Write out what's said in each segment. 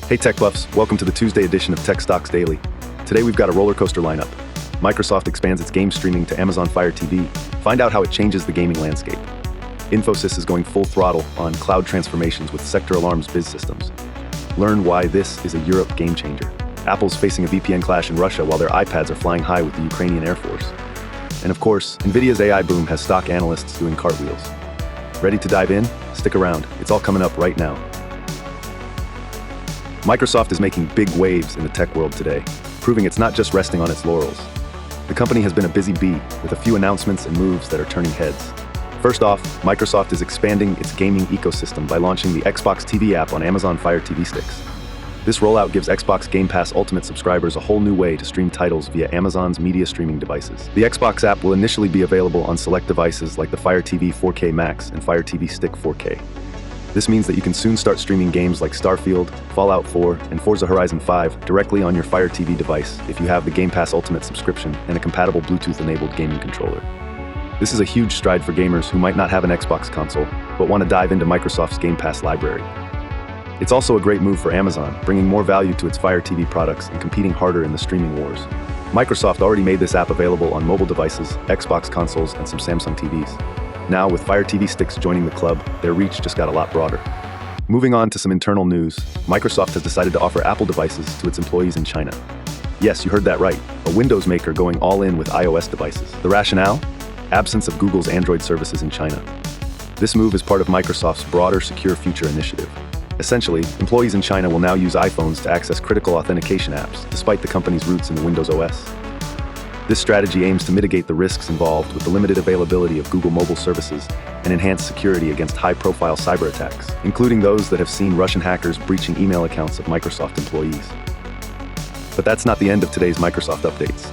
Hey tech buffs, welcome to the Tuesday edition of Tech Stocks Daily. Today we've got a roller coaster lineup. Microsoft expands its game streaming to Amazon Fire TV. Find out how it changes the gaming landscape. Infosys is going full throttle on cloud transformations with Sector Alarm's biz systems. Learn why this is a Europe game changer. Apple's facing a VPN clash in Russia while their iPads are flying high with the Ukrainian Air Force. And of course, NVIDIA's AI boom has stock analysts doing cartwheels. Ready to dive in? Stick around, it's all coming up right now. Microsoft is making big waves in the tech world today, proving it's not just resting on its laurels. The company has been a busy bee, with a few announcements and moves that are turning heads. First off, Microsoft is expanding its gaming ecosystem by launching the Xbox TV app on Amazon Fire TV sticks. This rollout gives Xbox Game Pass Ultimate subscribers a whole new way to stream titles via Amazon's media streaming devices. The Xbox app will initially be available on select devices like the Fire TV 4K Max and Fire TV Stick 4K. This means that you can soon start streaming games like Starfield, Fallout 4, and Forza Horizon 5 directly on your Fire TV device if you have the Game Pass Ultimate subscription and a compatible Bluetooth-enabled gaming controller. This is a huge stride for gamers who might not have an Xbox console, but want to dive into Microsoft's Game Pass library. It's also a great move for Amazon, bringing more value to its Fire TV products and competing harder in the streaming wars. Microsoft already made this app available on mobile devices, Xbox consoles, and some Samsung TVs. Now, with Fire TV sticks joining the club, their reach just got a lot broader. Moving on to some internal news, Microsoft has decided to offer Apple devices to its employees in China. Yes, you heard that right, a Windows maker going all in with iOS devices. The rationale? Absence of Google's Android services in China. This move is part of Microsoft's broader Secure Future initiative. Essentially, employees in China will now use iPhones to access critical authentication apps, despite the company's roots in the Windows OS. This strategy aims to mitigate the risks involved with the limited availability of Google mobile services and enhance security against high-profile cyber attacks, including those that have seen Russian hackers breaching email accounts of Microsoft employees. But that's not the end of today's Microsoft updates.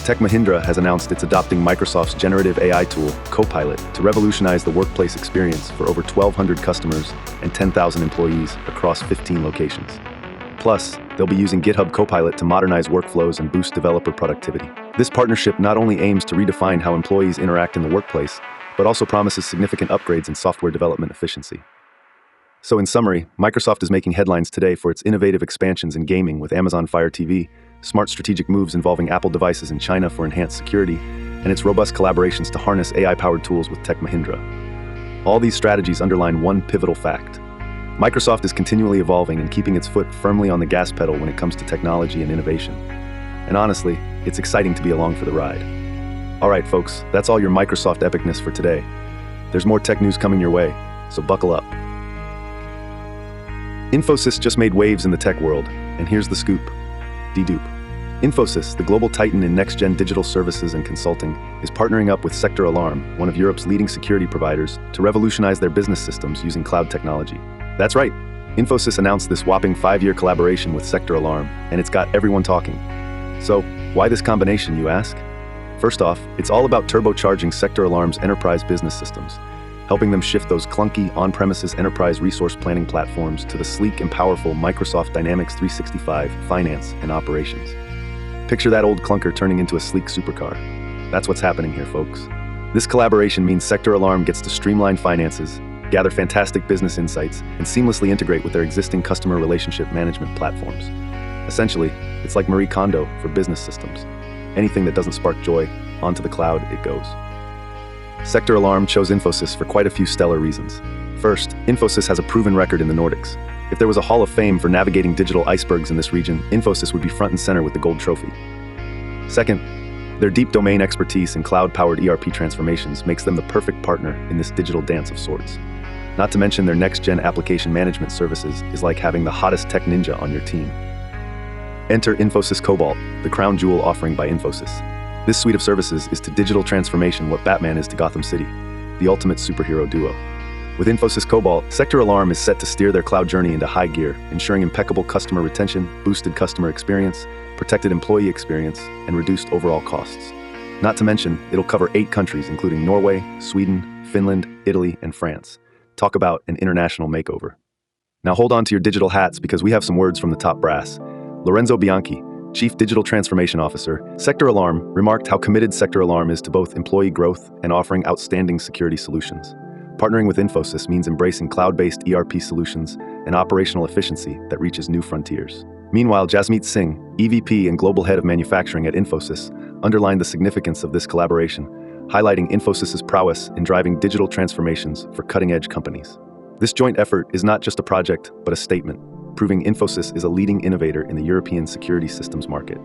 Tech Mahindra has announced it's adopting Microsoft's generative AI tool, Copilot, to revolutionize the workplace experience for over 1,200 customers and 10,000 employees across 15 locations. Plus, they'll be using GitHub Copilot to modernize workflows and boost developer productivity. This partnership not only aims to redefine how employees interact in the workplace, but also promises significant upgrades in software development efficiency. So in summary, Microsoft is making headlines today for its innovative expansions in gaming with Amazon Fire TV, smart strategic moves involving Apple devices in China for enhanced security, and its robust collaborations to harness AI-powered tools with Tech Mahindra. All these strategies underline one pivotal fact. Microsoft is continually evolving and keeping its foot firmly on the gas pedal when it comes to technology and innovation. And honestly, it's exciting to be along for the ride. All right, folks, that's all your Microsoft epicness for today. There's more tech news coming your way, so buckle up. Infosys just made waves in the tech world, and here's the scoop. Dedupe. Infosys, the global titan in next-gen digital services and consulting, is partnering up with Sector Alarm, one of Europe's leading security providers, to revolutionize their business systems using cloud technology. That's right, Infosys announced this whopping 5-year collaboration with Sector Alarm, and it's got everyone talking. So, why this combination, you ask? First off, it's all about turbocharging Sector Alarm's enterprise business systems, helping them shift those clunky on-premises enterprise resource planning platforms to the sleek and powerful Microsoft Dynamics 365 finance and operations. Picture that old clunker turning into a sleek supercar. That's what's happening here, folks. This collaboration means Sector Alarm gets to streamline finances, gather fantastic business insights, and seamlessly integrate with their existing customer relationship management platforms. Essentially, it's like Marie Kondo for business systems. Anything that doesn't spark joy, onto the cloud it goes. Sector Alarm chose Infosys for quite a few stellar reasons. First, Infosys has a proven record in the Nordics. If there was a hall of fame for navigating digital icebergs in this region, Infosys would be front and center with the gold trophy. Second, their deep domain expertise in cloud-powered ERP transformations makes them the perfect partner in this digital dance of sorts. Not to mention their next-gen application management services is like having the hottest tech ninja on your team. Enter Infosys Cobalt, the crown jewel offering by Infosys. This suite of services is to digital transformation what Batman is to Gotham City, the ultimate superhero duo. With Infosys Cobalt, Sector Alarm is set to steer their cloud journey into high gear, ensuring impeccable customer retention, boosted customer experience, protected employee experience, and reduced overall costs. Not to mention, it'll cover 8 countries including Norway, Sweden, Finland, Italy, and France. Talk about an international makeover. Now hold on to your digital hats because we have some words from the top brass. Lorenzo Bianchi, Chief Digital Transformation Officer, Sector Alarm, remarked how committed Sector Alarm is to both employee growth and offering outstanding security solutions. Partnering with Infosys means embracing cloud-based ERP solutions, and operational efficiency that reaches new frontiers. Meanwhile, Jasmeet Singh, EVP and Global Head of Manufacturing at Infosys, underlined the significance of this collaboration, highlighting Infosys's prowess in driving digital transformations for cutting-edge companies. This joint effort is not just a project, but a statement, proving Infosys is a leading innovator in the European security systems market.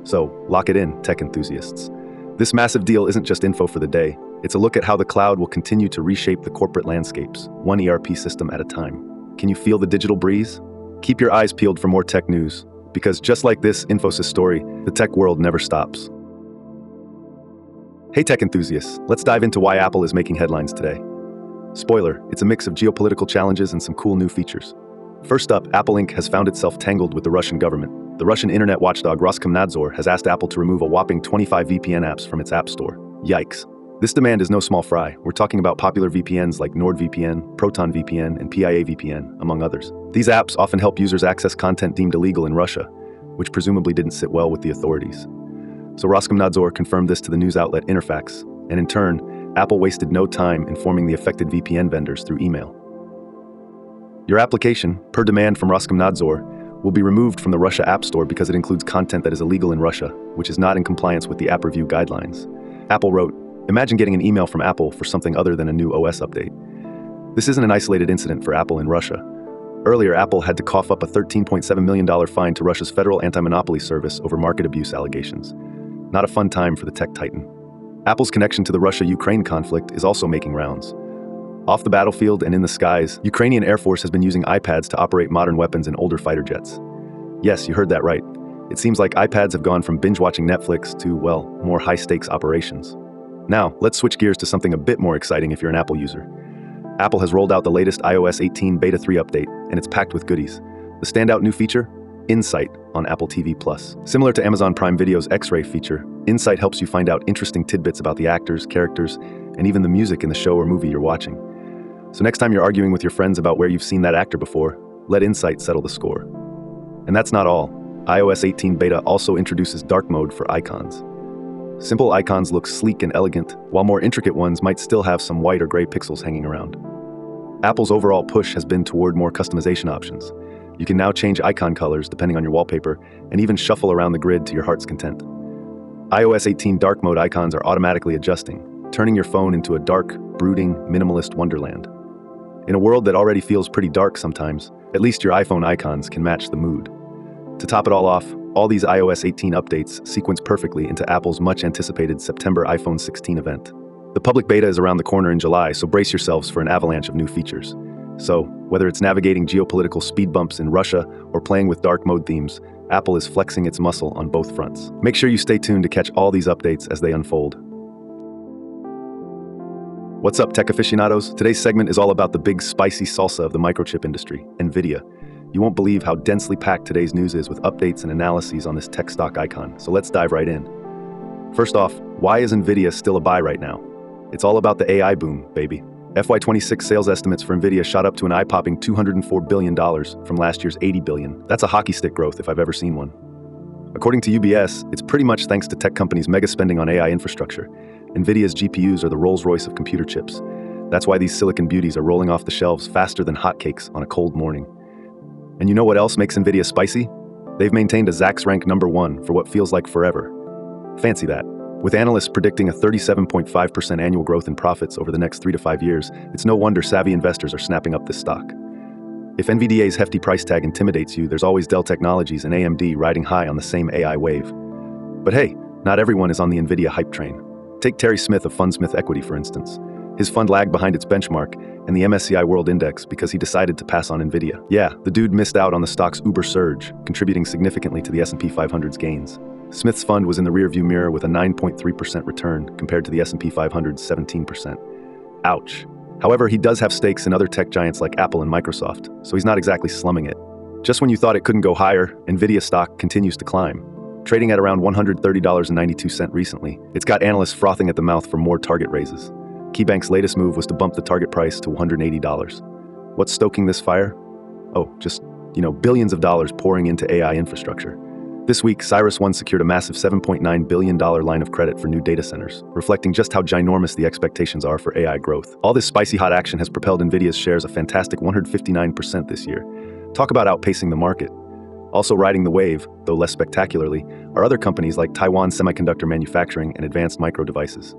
So, lock it in, tech enthusiasts. This massive deal isn't just info for the day, it's a look at how the cloud will continue to reshape the corporate landscapes, one ERP system at a time. Can you feel the digital breeze? Keep your eyes peeled for more tech news, because just like this Infosys story, the tech world never stops. Hey tech enthusiasts, let's dive into why Apple is making headlines today. Spoiler, it's a mix of geopolitical challenges and some cool new features. First up, Apple Inc. has found itself tangled with the Russian government. The Russian internet watchdog Roskomnadzor has asked Apple to remove a whopping 25 VPN apps from its App Store. Yikes. This demand is no small fry. We're talking about popular VPNs like NordVPN, ProtonVPN, and PIA-VPN, among others. These apps often help users access content deemed illegal in Russia, which presumably didn't sit well with the authorities. So Roskomnadzor confirmed this to the news outlet Interfax, and in turn, Apple wasted no time informing the affected VPN vendors through email. Your application, per demand from Roskomnadzor, will be removed from the Russia App Store because it includes content that is illegal in Russia, which is not in compliance with the app review guidelines. Apple wrote, "Imagine getting an email from Apple for something other than a new OS update." This isn't an isolated incident for Apple in Russia. Earlier, Apple had to cough up a $13.7 million fine to Russia's Federal Anti-Monopoly Service over market abuse allegations. Not a fun time for the tech titan. Apple's connection to the Russia-Ukraine conflict is also making rounds. Off the battlefield and in the skies, Ukrainian Air Force has been using iPads to operate modern weapons in older fighter jets. Yes, you heard that right. It seems like iPads have gone from binge-watching Netflix to, well, more high-stakes operations. Now, let's switch gears to something a bit more exciting if you're an Apple user. Apple has rolled out the latest iOS 18 Beta 3 update, and it's packed with goodies. The standout new feature? Insight on Apple TV+. Similar to Amazon Prime Video's X-Ray feature, Insight helps you find out interesting tidbits about the actors, characters, and even the music in the show or movie you're watching. So next time you're arguing with your friends about where you've seen that actor before, let Insight settle the score. And that's not all. iOS 18 Beta also introduces dark mode for icons. Simple icons look sleek and elegant, while more intricate ones might still have some white or gray pixels hanging around. Apple's overall push has been toward more customization options. You can now change icon colors depending on your wallpaper, and even shuffle around the grid to your heart's content. iOS 18 dark mode icons are automatically adjusting, turning your phone into a dark, brooding, minimalist wonderland. In a world that already feels pretty dark sometimes, at least your iPhone icons can match the mood. To top it all off, all these iOS 18 updates sequence perfectly into Apple's much-anticipated September iPhone 16 event. The public beta is around the corner in July, so brace yourselves for an avalanche of new features. So, whether it's navigating geopolitical speed bumps in Russia or playing with dark mode themes, Apple is flexing its muscle on both fronts. Make sure you stay tuned to catch all these updates as they unfold. What's up, tech aficionados? Today's segment is all about the big spicy salsa of the microchip industry, NVIDIA. You won't believe how densely packed today's news is with updates and analyses on this tech stock icon, so let's dive right in. First off, why is NVIDIA still a buy right now? It's all about the AI boom, baby. FY26 sales estimates for NVIDIA shot up to an eye-popping $204 billion from last year's $80 billion. That's a hockey stick growth if I've ever seen one. According to UBS, it's pretty much thanks to tech companies' mega spending on AI infrastructure. NVIDIA's GPUs are the Rolls-Royce of computer chips. That's why these silicon beauties are rolling off the shelves faster than hotcakes on a cold morning. And you know what else makes NVIDIA spicy? They've maintained a Zacks rank #1 for what feels like forever. Fancy that. With analysts predicting a 37.5% annual growth in profits over the next 3 to 5 years, it's no wonder savvy investors are snapping up this stock. If NVDA's hefty price tag intimidates you, there's always Dell Technologies and AMD riding high on the same AI wave. But hey, not everyone is on the NVIDIA hype train. Take Terry Smith of Fundsmith Equity, for instance. His fund lagged behind its benchmark and the MSCI World Index because he decided to pass on NVIDIA. Yeah, the dude missed out on the stock's uber surge, contributing significantly to the S&P 500's gains. Smith's fund was in the rearview mirror with a 9.3% return compared to the S&P 500's 17%. Ouch. However, he does have stakes in other tech giants like Apple and Microsoft, so he's not exactly slumming it. Just when you thought it couldn't go higher, NVIDIA stock continues to climb. Trading at around $130.92 recently, it's got analysts frothing at the mouth for more target raises. KeyBank's latest move was to bump the target price to $180. What's stoking this fire? Oh, just, billions of dollars pouring into AI infrastructure. This week, CyrusOne secured a massive $7.9 billion line of credit for new data centers, reflecting just how ginormous the expectations are for AI growth. All this spicy hot action has propelled NVIDIA's shares a fantastic 159% this year, Talk about outpacing the market. Also riding the wave, though less spectacularly, are other companies like Taiwan Semiconductor Manufacturing and Advanced Micro Devices.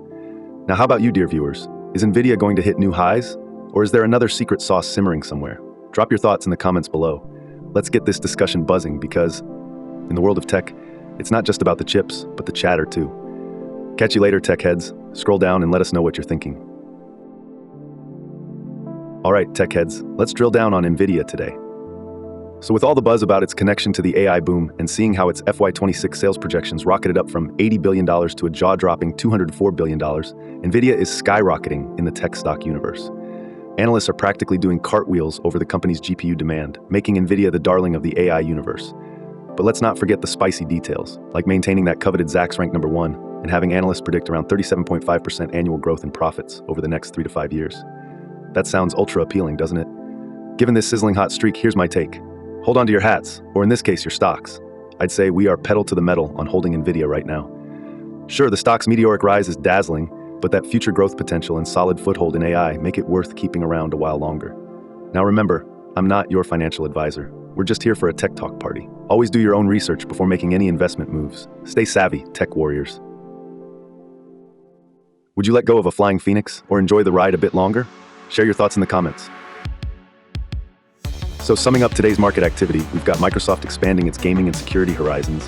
Now, how about you, dear viewers? Is NVIDIA going to hit new highs? Or is there another secret sauce simmering somewhere? Drop your thoughts in the comments below. Let's get this discussion buzzing because, in the world of tech, it's not just about the chips, but the chatter too. Catch you later, tech heads. Scroll down and let us know what you're thinking. All right, tech heads, let's drill down on NVIDIA today. So with all the buzz about its connection to the AI boom and seeing how its FY26 sales projections rocketed up from $80 billion to a jaw-dropping $204 billion, NVIDIA is skyrocketing in the tech stock universe. Analysts are practically doing cartwheels over the company's GPU demand, making NVIDIA the darling of the AI universe. But let's not forget the spicy details, like maintaining that coveted ZAX rank #1 and having analysts predict around 37.5% annual growth in profits over the next 3 to 5 years. That sounds ultra appealing, doesn't it? Given this sizzling hot streak, here's my take. Hold on to your hats, or in this case, your stocks. I'd say we are pedal to the metal on holding NVIDIA right now. Sure, the stock's meteoric rise is dazzling, but that future growth potential and solid foothold in AI make it worth keeping around a while longer. Now remember, I'm not your financial advisor. We're just here for a tech talk party. Always do your own research before making any investment moves. Stay savvy, tech warriors. Would you let go of a flying phoenix or enjoy the ride a bit longer? Share your thoughts in the comments. So summing up today's market activity, we've got Microsoft expanding its gaming and security horizons,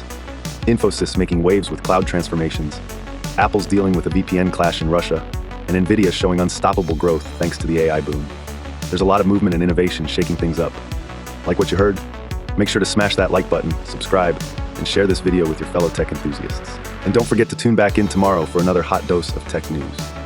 Infosys making waves with cloud transformations, Apple's dealing with a VPN clash in Russia, and NVIDIA showing unstoppable growth thanks to the AI boom. There's a lot of movement and innovation shaking things up. Like what you heard? Make sure to smash that like button, subscribe, and share this video with your fellow tech enthusiasts. And don't forget to tune back in tomorrow for another hot dose of tech news.